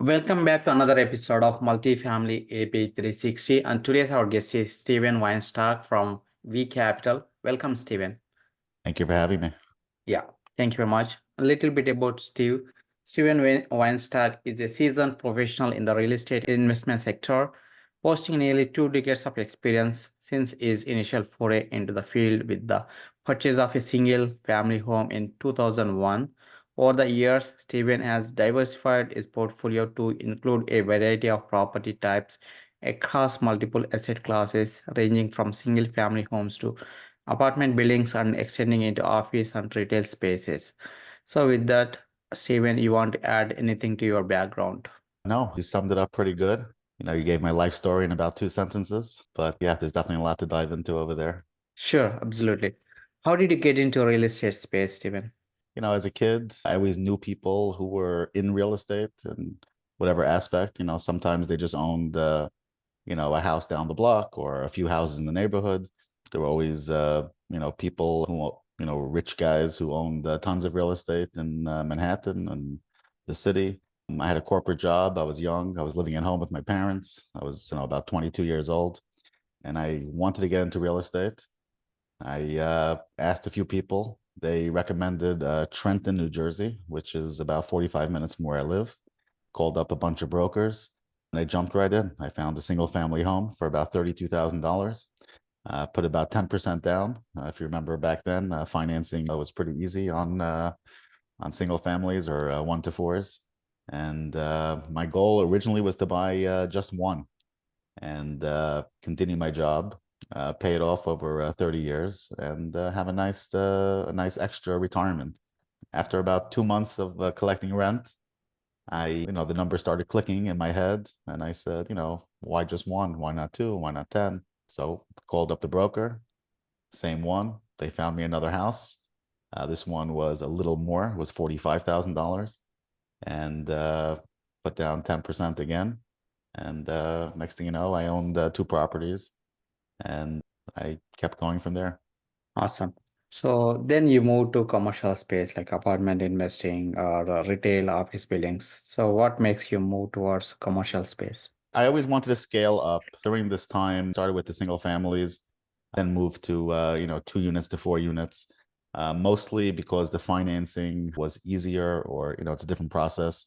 Welcome back to another episode of Multifamily AP 360. And today's our guest is Steven Weinstock from V Capital. Welcome, Steven. Thank you for having me. Yeah, thank you very much. A little bit about Steve. Steven Weinstock is a seasoned professional in the real estate investment sector, boasting nearly 2 decades of experience since his initial foray into the field with the purchase of a single family home in 2001. Over the years, Steven has diversified his portfolio to include a variety of property types across multiple asset classes, ranging from single family homes to apartment buildings and extending into office and retail spaces. So, with that, Steven, you want to add anything to your background? No, you summed it up pretty good. You gave my life story in about 2 sentences, but yeah, there's definitely a lot to dive into over there. Sure, absolutely. How did you get into real estate space, Steven? As a kid, I always knew people who were in real estate and whatever aspect. Sometimes they just owned, a house down the block or a few houses in the neighborhood. There were always, people who, rich guys who owned tons of real estate in Manhattan and the city. I had a corporate job. I was young. I was living at home with my parents. I was, about 22 years old, and I wanted to get into real estate. I asked a few people. They recommended Trenton, New Jersey, which is about 45 minutes from where I live. Called up a bunch of brokers, and I jumped right in. I found a single family home for about $32,000. Put about 10% down. If you remember back then, financing was pretty easy on single families or 1-to-4s. And my goal originally was to buy just one and continue my job, pay it off over 30 years, and have a nice extra retirement. After about 2 months of collecting rent, the numbers started clicking in my head, and I said, why just one? Why not two? Why not 10? So called up the broker, same one. They found me another house. This one was a little more, was $45,000, and put down 10% again. And next thing you know, I owned 2 properties, and I kept going from there. Awesome. So then you moved to commercial space like apartment investing or retail office buildings. So what makes you move towards commercial space? I always wanted to scale up. During this time, started with the single families, then moved to 2 units to 4 units, mostly because the financing was easier, or it's a different process.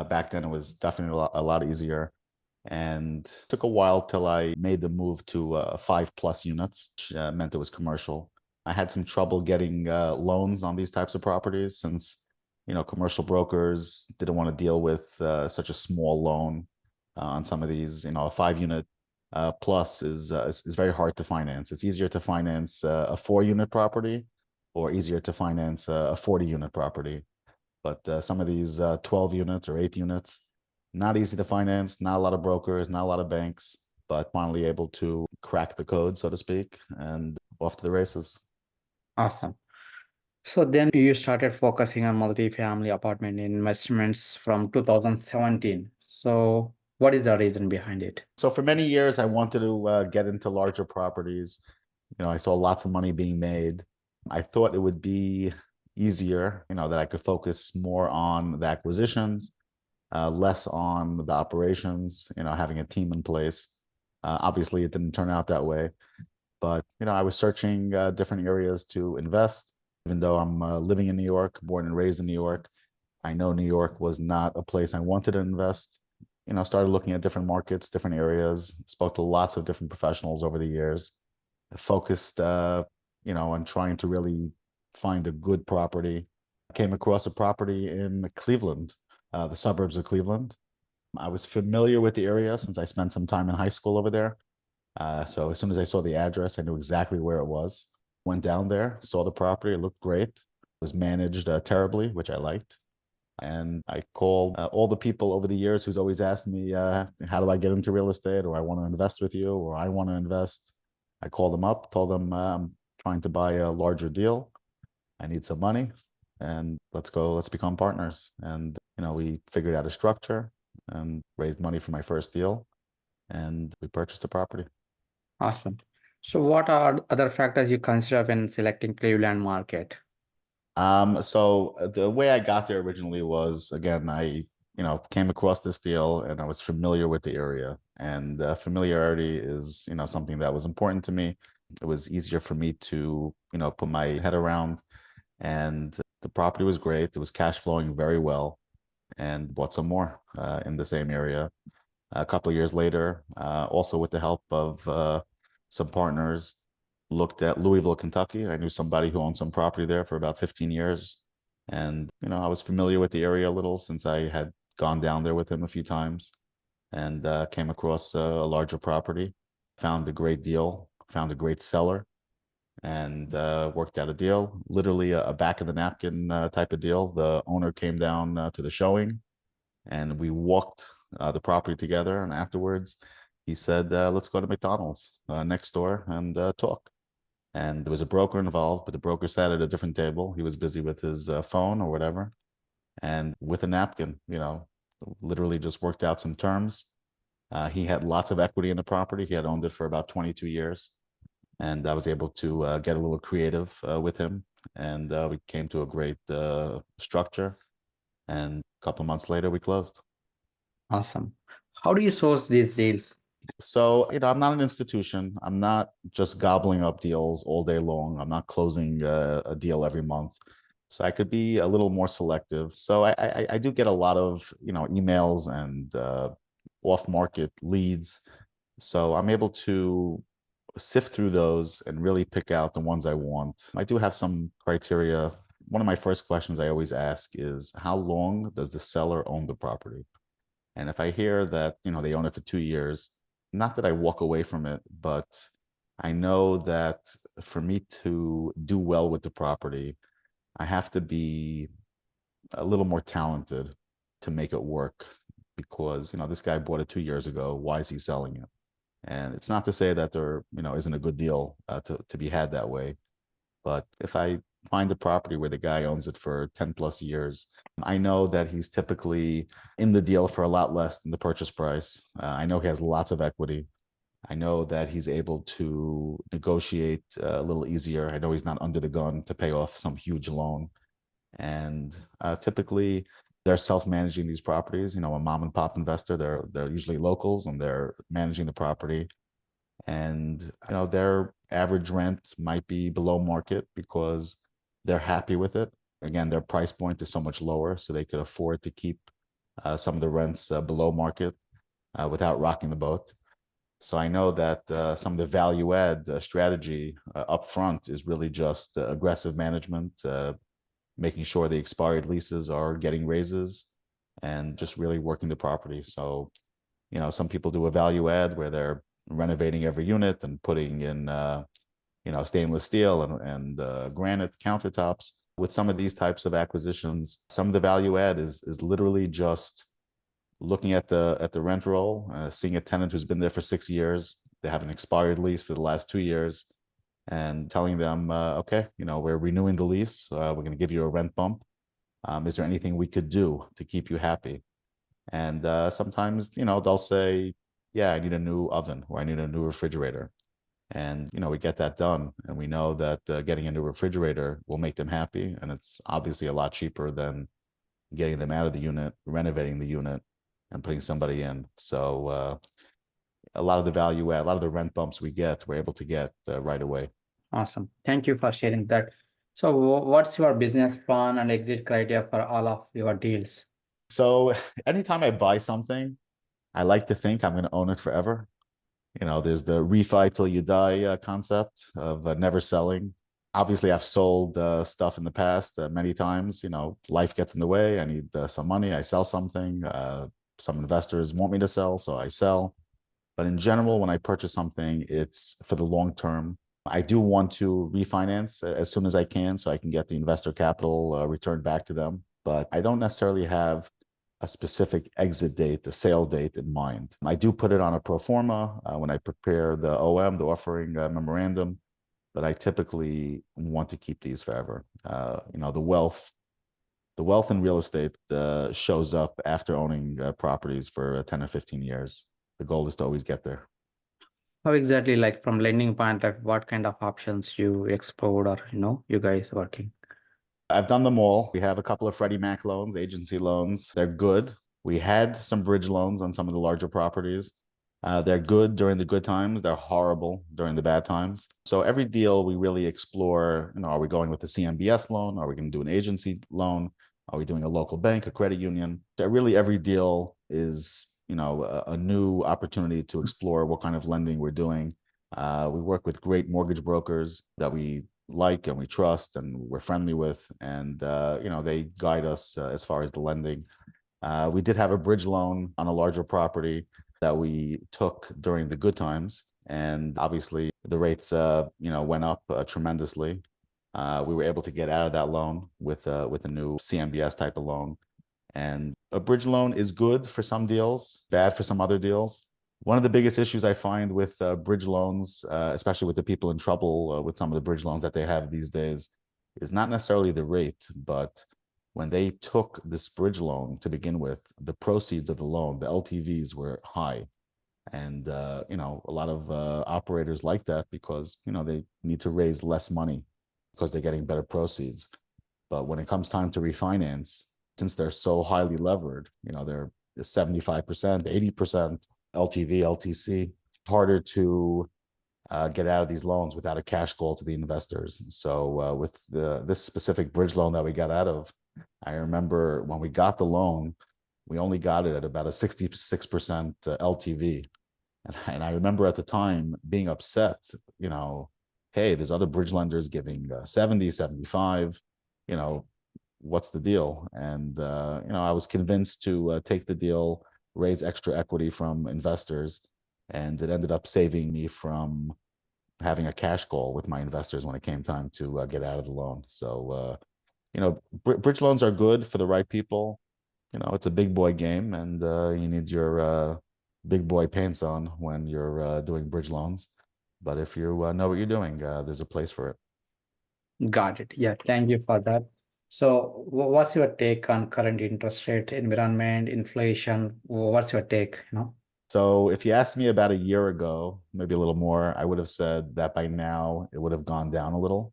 Back then, it was definitely a lot easier, and took a while till I made the move to 5+ units, which meant it was commercial. I had some trouble getting loans on these types of properties since commercial brokers didn't want to deal with such a small loan on some of these. A 5-unit plus is very hard to finance. It's easier to finance a 4-unit property, or easier to finance a 40-unit property. But some of these 12 units or 8 units, not easy to finance, not a lot of brokers, not a lot of banks, but finally able to crack the code, so to speak, and off to the races. Awesome. So then you started focusing on multifamily apartment investments from 2017. So what is the reason behind it? So for many years, I wanted to get into larger properties. I saw lots of money being made. I thought it would be easier, that I could focus more on the acquisitions, less on the operations, having a team in place. Obviously, it didn't turn out that way. But, I was searching different areas to invest. Even though I'm living in New York, born and raised in New York, I know New York was not a place I wanted to invest. Started looking at different markets, different areas, spoke to lots of different professionals over the years, focused, on trying to really find a good property. Came across a property in Cleveland, the suburbs of Cleveland. I was familiar with the area since I spent some time in high school over there. So as soon as I saw the address, I knew exactly where it was. Went down there, saw the property. It looked great. It was managed terribly, which I liked. And I called all the people over the years who's always asked me, how do I get into real estate, or I want to invest with you, or I want to invest. I called them up, told them I'm trying to buy a larger deal. I need some money, and let's become partners. And, we figured out a structure and raised money for my first deal, and we purchased a property. Awesome. So what are other factors you consider when selecting Cleveland market? So the way I got there originally was, again, I came across this deal and I was familiar with the area. And familiarity is, something that was important to me. It was easier for me to, put my head around. And the property was great. It was cash flowing very well, and bought some more in the same area. A couple of years later, also with the help of some partners, looked at Louisville, Kentucky. I knew somebody who owned some property there for about 15 years. And, I was familiar with the area a little since I had gone down there with him a few times, and came across a larger property, found a great deal, found a great seller, and worked out a deal, literally a back of the napkin type of deal. The owner came down to the showing, and we walked the property together. And afterwards, he said, let's go to McDonald's next door and talk. And there was a broker involved, but the broker sat at a different table. He was busy with his phone or whatever. And with a napkin, literally just worked out some terms. He had lots of equity in the property. He had owned it for about 22 years. And I was able to get a little creative with him. And we came to a great structure. And a couple of months later, we closed. Awesome. How do you source these deals? So, I'm not an institution. I'm not just gobbling up deals all day long. I'm not closing a deal every month. So I could be a little more selective. So I do get a lot of, emails and off-market leads. So I'm able to sift through those and really pick out the ones I want. I do have some criteria. One of my first questions I always ask is, how long does the seller own the property? And if I hear that, they own it for 2 years, not that I walk away from it, but I know that for me to do well with the property, I have to be a little more talented to make it work, because, this guy bought it 2 years ago. Why is he selling it? And it's not to say that there, isn't a good deal to be had that way. But if I find a property where the guy owns it for 10 plus years, I know that he's typically in the deal for a lot less than the purchase price. I know he has lots of equity. I know that he's able to negotiate a little easier. I know he's not under the gun to pay off some huge loan. And typically, they're self-managing these properties. A mom and pop investor. They're usually locals, and they're managing the property. And their average rent might be below market because they're happy with it. Again, their price point is so much lower, so they could afford to keep some of the rents below market without rocking the boat. So I know that some of the value add strategy up front is really just aggressive management, making sure the expired leases are getting raises, and just really working the property. So, some people do a value add where they're renovating every unit and putting in, stainless steel and granite countertops. With some of these types of acquisitions, some of the value add is literally just looking at the rent roll, seeing a tenant who's been there for 6 years. They have an expired lease for the last 2 years, and telling them, okay, we're renewing the lease. We're going to give you a rent bump. Is there anything we could do to keep you happy? And sometimes, they'll say, yeah, I need a new oven, or I need a new refrigerator. And, we get that done. And we know that getting a new refrigerator will make them happy. And it's obviously a lot cheaper than getting them out of the unit, renovating the unit, and putting somebody in. So a lot of the value add, a lot of the rent bumps we get, we're able to get right away. Awesome. Thank you for sharing that. So what's your business plan and exit criteria for all of your deals? So anytime I buy something, I like to think I'm going to own it forever. There's the refi till you die concept of never selling. Obviously, I've sold stuff in the past many times. Life gets in the way. I need some money. I sell something. Some investors want me to sell, so I sell. But in general, when I purchase something, it's for the long term. I do want to refinance as soon as I can so I can get the investor capital returned back to them. But I don't necessarily have a specific exit date, the sale date in mind. I do put it on a pro forma when I prepare the OM, the offering memorandum, but I typically want to keep these forever. The wealth in real estate shows up after owning properties for 10 or 15 years. The goal is to always get there. How exactly, like from lending point, like what kind of options you explored, or you guys working? I've done them all. We have a couple of Freddie Mac loans, agency loans. They're good. We had some bridge loans on some of the larger properties. They're good during the good times. They're horrible during the bad times. So every deal we really explore, are we going with the CMBS loan? Are we going to do an agency loan? Are we doing a local bank, a credit union? So really every deal is, a new opportunity to explore what kind of lending we're doing. We work with great mortgage brokers that we like and we trust and we're friendly with. And, they guide us as far as the lending. We did have a bridge loan on a larger property that we took during the good times. And obviously the rates, went up tremendously. We were able to get out of that loan with a new CMBS type of loan. And a bridge loan is good for some deals, bad for some other deals. One of the biggest issues I find with bridge loans, especially with the people in trouble with some of the bridge loans that they have these days, is not necessarily the rate, but when they took this bridge loan to begin with, the proceeds of the loan, the LTVs were high. And, a lot of operators like that because, they need to raise less money because they're getting better proceeds. But when it comes time to refinance, since they're so highly levered, they're 75%, 80% LTV, LTC, harder to get out of these loans without a cash call to the investors. So with this specific bridge loan that we got out of, I remember when we got the loan, we only got it at about a 66% LTV. And I remember at the time being upset, hey, there's other bridge lenders giving 70, 75, what's the deal? And, I was convinced to take the deal, raise extra equity from investors, and it ended up saving me from having a cash call with my investors when it came time to get out of the loan. So, bridge loans are good for the right people. It's a big boy game, and you need your big boy pants on when you're doing bridge loans. But if you know what you're doing, there's a place for it. Got it. Yeah, thank you for that. So, what's your take on current interest rate environment, inflation? What's your take? So if you asked me about a year ago, maybe a little more, I would have said that by now it would have gone down a little.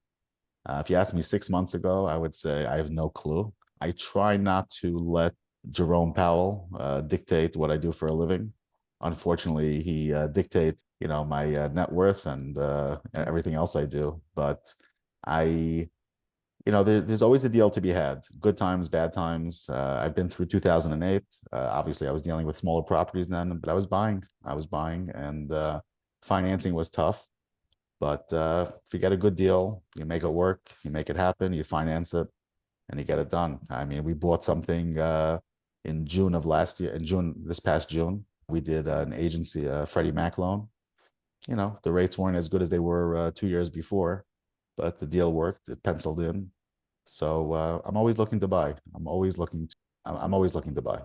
If you asked me 6 months ago, I would say I have no clue. I try not to let Jerome Powell dictate what I do for a living. Unfortunately, he dictates, my net worth and everything else I do. But I, there's always a deal to be had. Good times, bad times. I've been through 2008. Obviously, I was dealing with smaller properties then, but I was buying. And financing was tough. But if you get a good deal, you make it work, you make it happen, you finance it, and you get it done. I mean, we bought something in June of last year. This past June, we did an agency, a Freddie Mac loan. The rates weren't as good as they were 2 years before, but the deal worked. It penciled in. So I'm always looking to buy. I'm always looking to buy.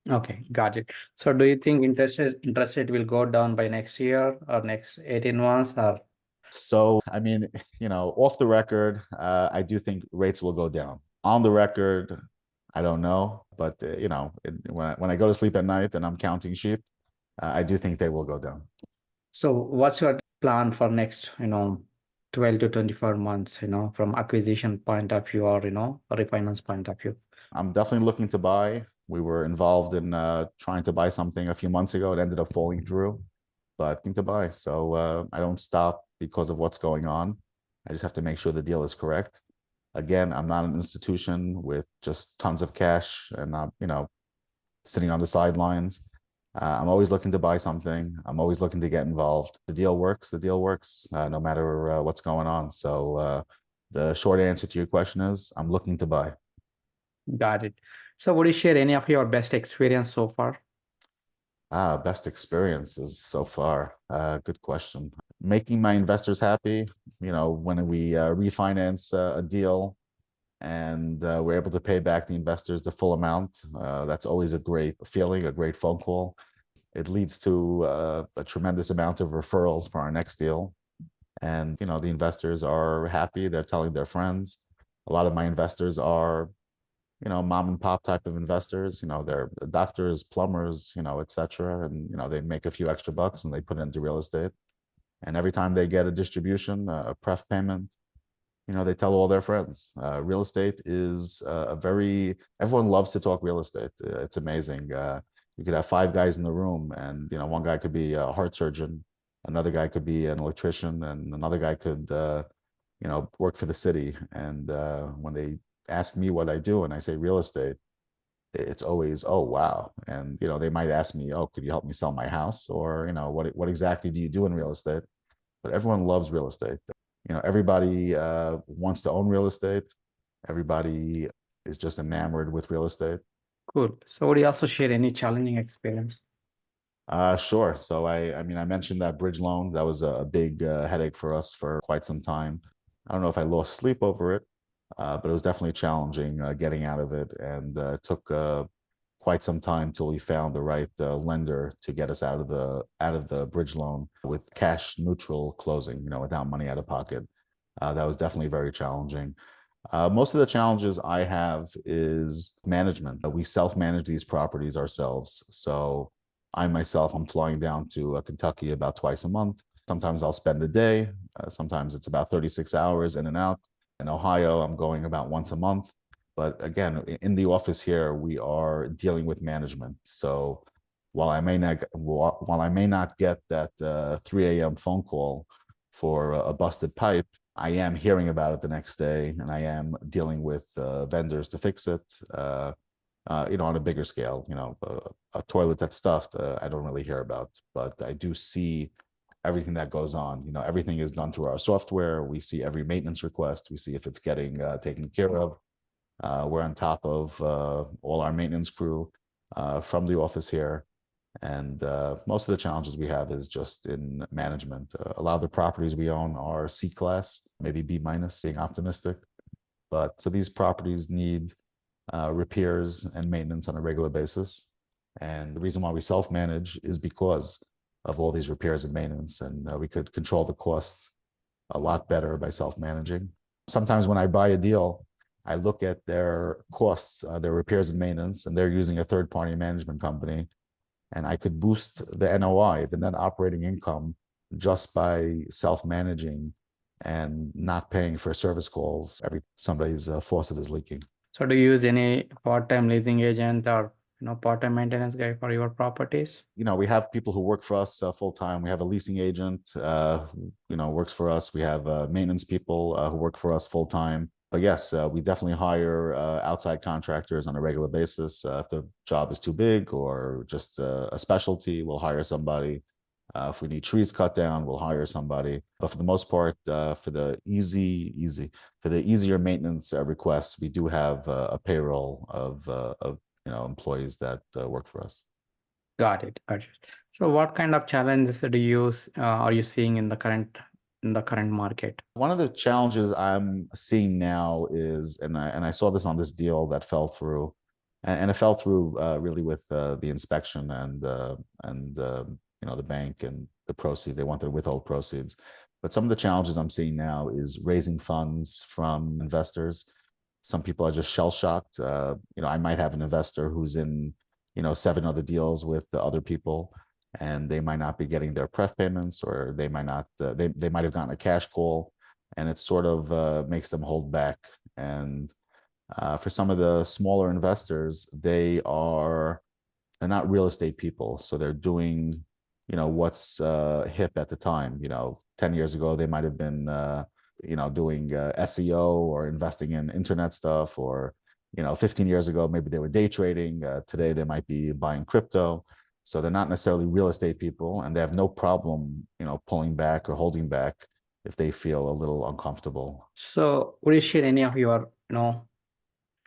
Okay, got it. So, do you think interest rate will go down by next year or next 18 months? Or So, I mean, off the record, I do think rates will go down. On the record, I don't know, but when I go to sleep at night and I'm counting sheep, I do think they will go down. so, what's your plan for next 12 to 24 months? From acquisition point of view or refinance point of view. I'm definitely looking to buy. We were involved in trying to buy something a few months ago. It ended up falling through, but I think to buy. So I don't stop because of what's going on. I just have to make sure the deal is correct. Again, I'm not an institution with just tons of cash and I'm, sitting on the sidelines. I'm always looking to buy something. I'm always looking to get involved. The deal works. The deal works, no matter what's going on. So the short answer to your question is I'm looking to buy. Got it. So, would you share any of your best experience so far? Best experiences so far. Good question. Making my investors happy. When we refinance a deal and we're able to pay back the investors the full amount, that's always a great feeling, a great phone call. It leads to a tremendous amount of referrals for our next deal. And, the investors are happy. They're telling their friends. A lot of my investors are mom and pop type of investors. They're doctors, plumbers, etc. And they make a few extra bucks and they put it into real estate. And every time they get a distribution, a pref payment, they tell all their friends. Real estate is everyone loves to talk real estate. It's amazing. You could have five guys in the room, and one guy could be a heart surgeon, another guy could be an electrician, and another guy could work for the city. And when they ask me what I do and I say real estate, it's always, oh wow. And they might ask me, oh, could you help me sell my house? Or what exactly do you do in real estate? But everyone loves real estate. Everybody wants to own real estate. Everybody is just enamored with real estate. Cool. So would you also share any challenging experience? Sure. So I mentioned that bridge loan. That was a big headache for us for quite some time. I don't know if I lost sleep over it, but it was definitely challenging getting out of it, and it took quite some time till we found the right lender to get us out of the bridge loan with cash neutral closing, without money out of pocket. That was definitely very challenging. Most of the challenges I have is management. We self-manage these properties ourselves. So I'm flying down to Kentucky about twice a month. Sometimes I'll spend a day. Sometimes it's about 36 hours in and out. In Ohio, I'm going about once a month. But again, in the office here, we are dealing with management. So while I may not get that 3 a.m. phone call for a busted pipe, I am hearing about it the next day, and I am dealing with vendors to fix it. On a bigger scale, a toilet that's stuffed, I don't really hear about, but I do see everything that goes on. Everything is done through our software. We see every maintenance request. We see if it's getting taken care of. We're on top of all our maintenance crew from the office here. And most of the challenges we have is just in management. A lot of the properties we own are C class, maybe B minus, being optimistic. But so these properties need repairs and maintenance on a regular basis. And the reason why we self-manage is because of all these repairs and maintenance. And we could control the costs a lot better by self-managing. Sometimes when I buy a deal, I look at their costs, their repairs and maintenance, and they're using a third-party management company. And I could boost the NOI, the net operating income, just by self-managing and not paying for service calls every somebody's faucet is leaking. So do you use any part-time leasing agent or part-time maintenance guy for your properties? We have people who work for us full-time. We have a leasing agent who works for us. We have maintenance people who work for us full-time. But yes, we definitely hire outside contractors on a regular basis. If the job is too big or just a specialty, we'll hire somebody. If we need trees cut down, we'll hire somebody. But for the most part, for the easier maintenance requests, we do have a payroll of employees that work for us. Got it. Got it. So what kind of challenges are you seeing in the current market? One of the challenges I'm seeing now is, and I saw this on this deal that fell through, and it fell through really with the inspection and the bank and the proceeds. They wanted to withhold proceeds. But some of the challenges I'm seeing now is raising funds from investors. Some people are just shell shocked. I might have an investor who's in 7 other deals with the other people, and they might not be getting their pref payments, or they might not. They might have gotten a cash call, and it sort of makes them hold back. And for some of the smaller investors, they're not real estate people, so they're doing what's hip at the time. 10 years ago, they might have been doing SEO or investing in internet stuff, or 15 years ago, maybe they were day trading. Today, they might be buying crypto. So they're not necessarily real estate people, and they have no problem, pulling back or holding back if they feel a little uncomfortable. So would you share any of your,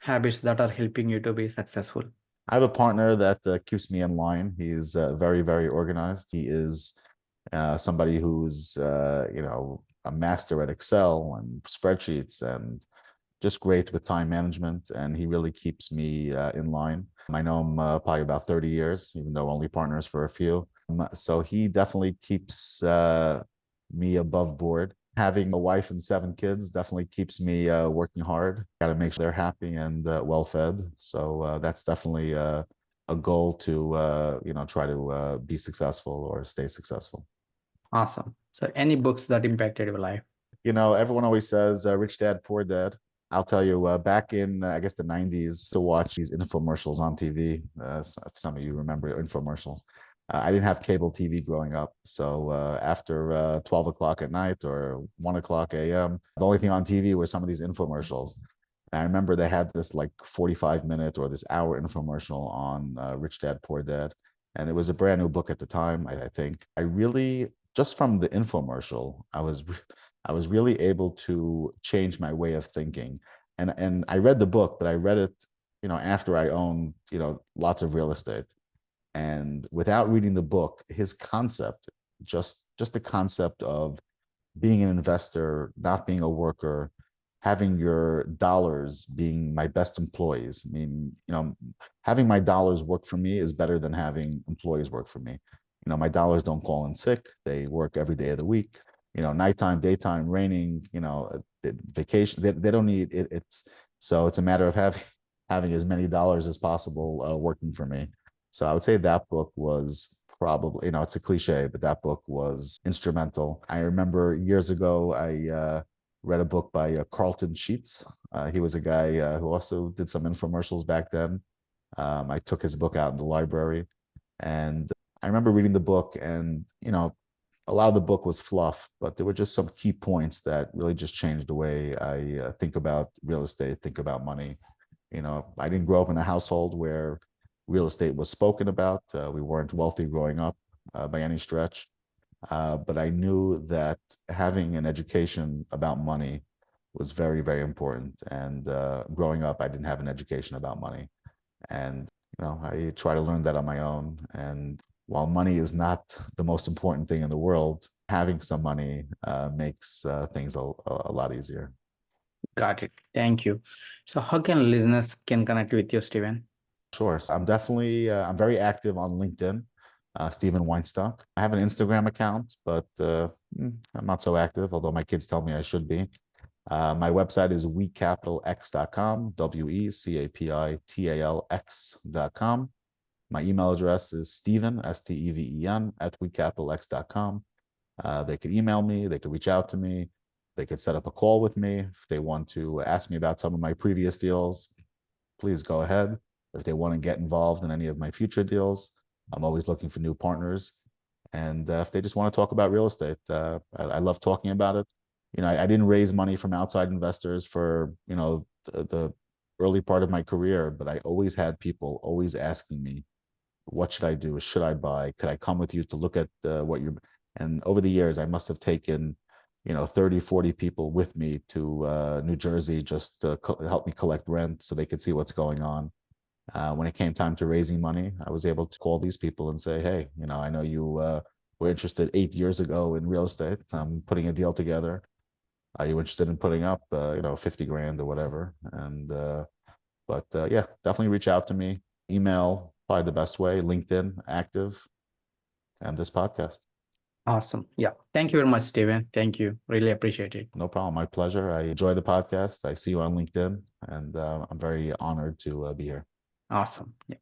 habits that are helping you to be successful? I have a partner that keeps me in line. He's very, very organized. He is somebody who's, a master at Excel and spreadsheets, and just great with time management. And he really keeps me in line. I know him probably about 30 years, even though only partners for a few. So he definitely keeps me above board. Having a wife and 7 kids definitely keeps me working hard. Got to make sure they're happy and well fed. So that's definitely a goal to try to be successful or stay successful. Awesome. So any books that impacted your life? Everyone always says rich dad, poor dad. I'll tell you, back in, I guess, the 90s, to watch these infomercials on TV. Some of you remember infomercials. I didn't have cable TV growing up. So after 12 o'clock at night or 1 o'clock a.m., the only thing on TV were some of these infomercials. And I remember they had this like 45-minute or this hour infomercial on Rich Dad, Poor Dad. And it was a brand new book at the time, I think. I really, just from the infomercial, I was really able to change my way of thinking. And I read the book, but I read it, after I owned, lots of real estate. And without reading the book, his concept, just the concept of being an investor, not being a worker, having your dollars being my best employees. I mean, having my dollars work for me is better than having employees work for me. My dollars don't call in sick. They work every day of the week. Nighttime, daytime, raining, vacation. They don't need it. So it's a matter of having as many dollars as possible working for me. So I would say that book was probably, it's a cliche, but that book was instrumental. I remember years ago, I read a book by Carlton Sheets. He was a guy who also did some infomercials back then. I took his book out in the library, and I remember reading the book, and a lot of the book was fluff, but there were just some key points that really just changed the way I think about real estate, think about money. I didn't grow up in a household where real estate was spoken about. We weren't wealthy growing up by any stretch. But I knew that having an education about money was very, very important. And growing up, I didn't have an education about money. And, I try to learn that on my own. And while money is not the most important thing in the world, having some money makes things a lot easier. Got it. Thank you. So how can listeners can connect with you, Steven? Sure. So I'm very active on LinkedIn, Steven Weinstock. I have an Instagram account, but I'm not so active, although my kids tell me I should be. My website is wecapitalx.com, WECAPITALX.com. My email address is Steven, STEVEN, at wecapitalx.com. They could email me, they could reach out to me, they could set up a call with me. If they want to ask me about some of my previous deals, please go ahead. If they want to get involved in any of my future deals, I'm always looking for new partners. And if they just want to talk about real estate, I love talking about it. I didn't raise money from outside investors for, the early part of my career, but I always had people always asking me, what should I do? Should I buy? Could I come with you to look at what you're, and over the years, I must have taken, 30, 40 people with me to New Jersey just to help me collect rent so they could see what's going on. When it came time to raising money, I was able to call these people and say, hey, I know you were interested 8 years ago in real estate. I'm putting a deal together. Are you interested in putting up, 50 grand or whatever? And, but yeah, definitely reach out to me. Email, probably the best way, LinkedIn, active, and this podcast. Awesome. Yeah. Thank you very much, Steven. Thank you. Really appreciate it. No problem. My pleasure. I enjoy the podcast. I see you on LinkedIn, and I'm very honored to be here. Awesome. Yeah.